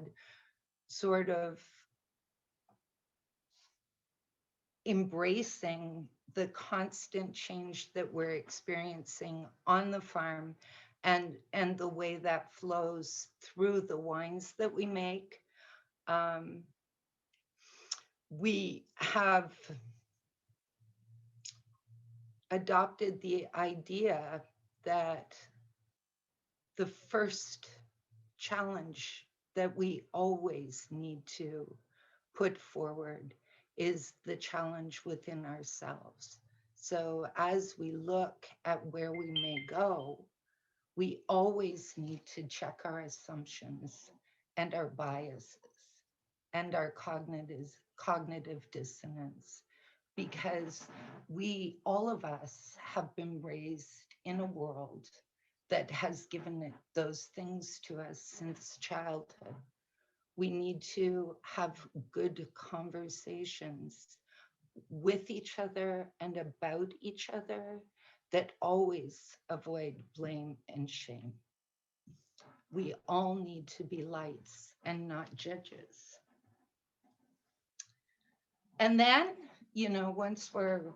Speaker 6: sort of embracing the constant change that we're experiencing on the farm, and the way that flows through the wines that we make. We have adopted the idea that the first challenge that we always need to put forward is the challenge within ourselves. So as we look at where we may go, we always need to check our assumptions and our biases and our cognitive dissonance, because all of us have been raised in a world that has given those things to us since childhood. We need to have good conversations with each other and about each other that always avoid blame and shame. We all need to be lights and not judges. And then, once we're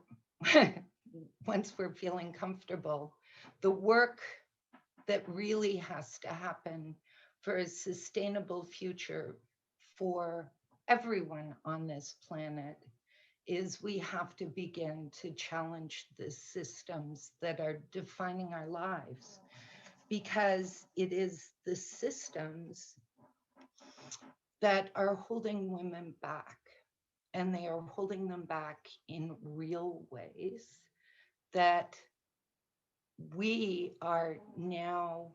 Speaker 6: feeling comfortable, the work that really has to happen for a sustainable future for everyone on this planet is we have to begin to challenge the systems that are defining our lives, because it is the systems that are holding women back, and they are holding them back in real ways that we are now,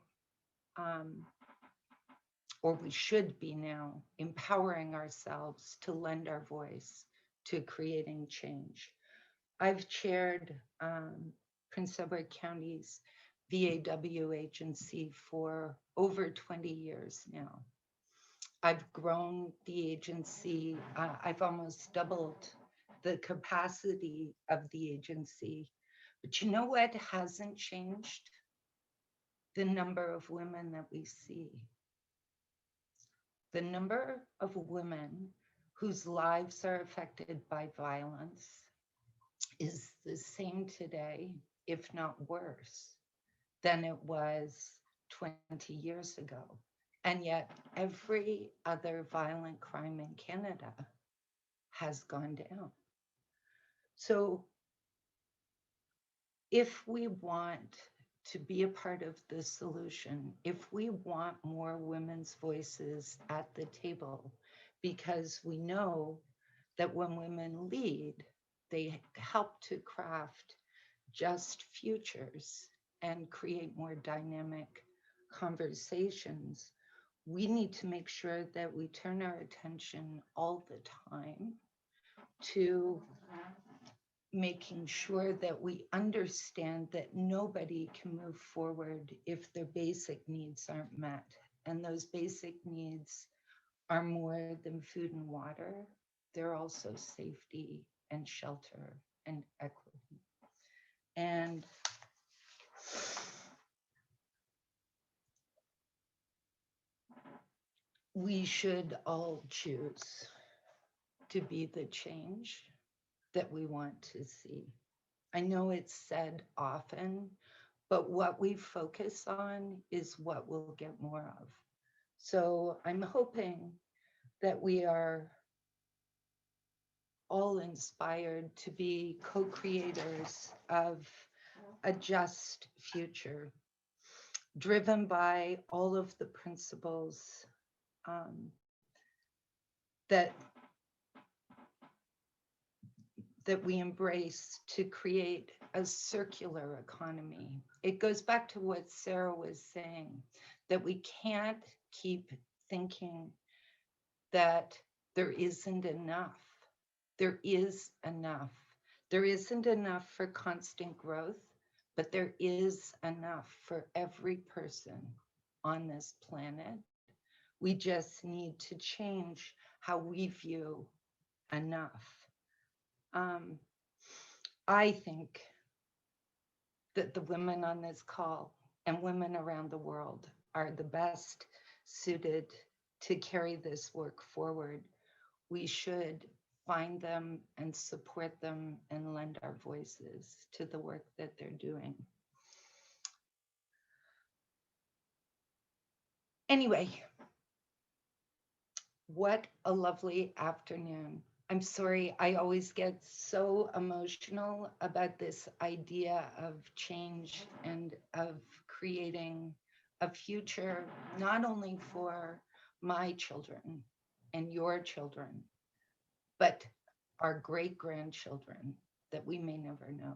Speaker 6: or we should be now, empowering ourselves to lend our voice to creating change. I've chaired Prince Edward County's VAW agency for over 20 years now. I've grown the agency. I've almost doubled the capacity of the agency. But you know what hasn't changed? The number of women that we see. The number of women whose lives are affected by violence is the same today, if not worse, than it was 20 years ago. And yet every other violent crime in Canada has gone down. So if we want to be a part of the solution, if we want more women's voices at the table, because we know that when women lead, they help to craft just futures and create more dynamic conversations, we need to make sure that we turn our attention all the time to making sure that we understand that nobody can move forward if their basic needs aren't met. And those basic needs are more than food and water. They're also safety and shelter and equity. And we should all choose to be the change that we want to see. I know it's said often, but what we focus on is what we'll get more of. So I'm hoping that we are all inspired to be co-creators of a just future, driven by all of the principles that we embrace to create a circular economy. It goes back to what Sarah was saying, that we can't keep thinking that there isn't enough. There is enough. There isn't enough for constant growth, but there is enough for every person on this planet. We just need to change how we view enough. I think that the women on this call and women around the world are the best suited to carry this work forward. We should find them and support them and lend our voices to the work that they're doing. Anyway, what a lovely afternoon. I'm sorry, I always get so emotional about this idea of change and of creating a future, not only for my children and your children, but our great-grandchildren that we may never know.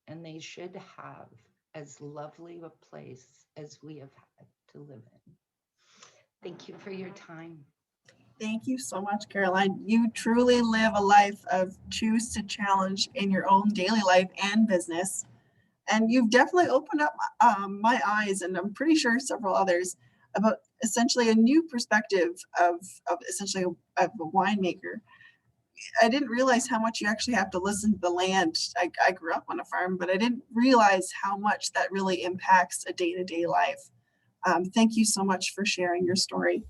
Speaker 6: And they should have as lovely a place as we have had to live in. Thank you for your time.
Speaker 2: Thank you so much, Caroline. You truly live a life of choose to challenge in your own daily life and business. And you've definitely opened up my eyes, and I'm pretty sure several others, about essentially a new perspective of essentially of a winemaker. I didn't realize how much you actually have to listen to the land. I grew up on a farm, but I didn't realize how much that really impacts a day-to-day life. Thank you so much for sharing your story.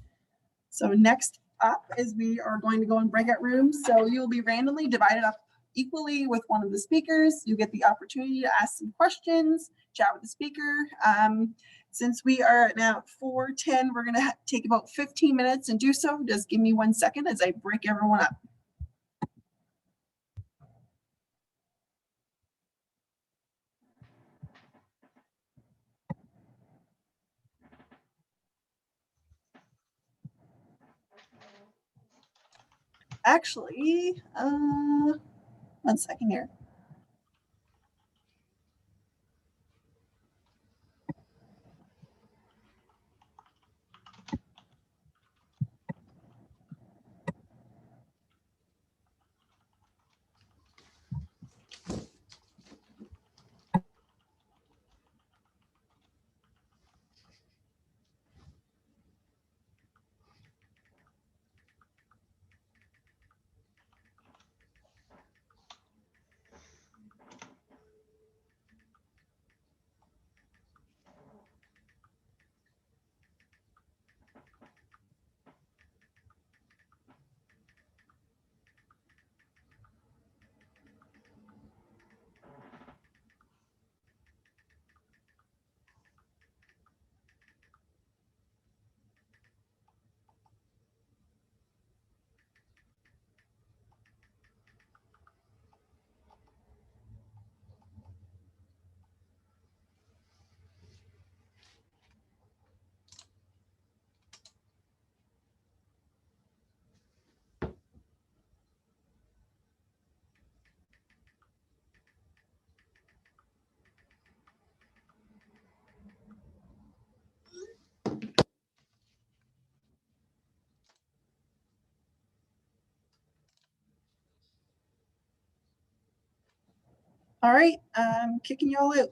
Speaker 2: So next up is we are going to go in breakout rooms. So you will be randomly divided up equally with one of the speakers. You get the opportunity to ask some questions, chat with the speaker. Since we are now at 4:10, we're going to take about 15 minutes and do so. Just give me 1 second as I break everyone up. Actually, 1 second here. All right, I'm kicking you all out.